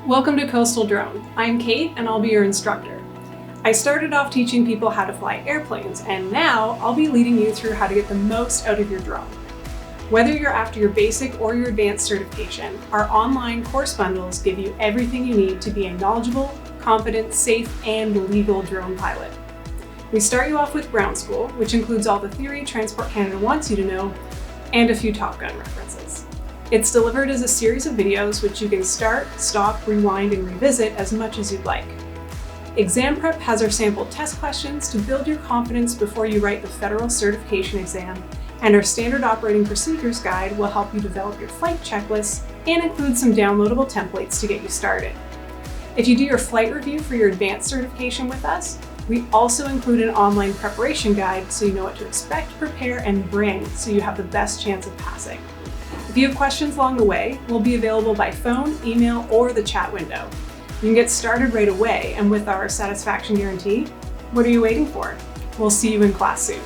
Welcome to Coastal Drone. I'm Kate and I'll be your instructor. I started off teaching people how to fly airplanes, and now I'll be leading you through how to get the most out of your drone. Whether you're after your basic or your advanced certification, our online course bundles give you everything you need to be a knowledgeable, confident, safe, and legal drone pilot. We start you off with ground school, which includes all the theory Transport Canada wants you to know, and a few Top Gun references. It's delivered as a series of videos which you can start, stop, rewind, and revisit as much as you'd like. Exam Prep has our sample test questions to build your confidence before you write the federal certification exam, and our standard operating procedures guide will help you develop your flight checklists and include some downloadable templates to get you started. If you do your flight review for your advanced certification with us, we also include an online preparation guide so you know what to expect, prepare, and bring so you have the best chance of passing. If you have questions along the way, we'll be available by phone, email, or the chat window. You can get started right away, and with our satisfaction guarantee, what are you waiting for? We'll see you in class soon.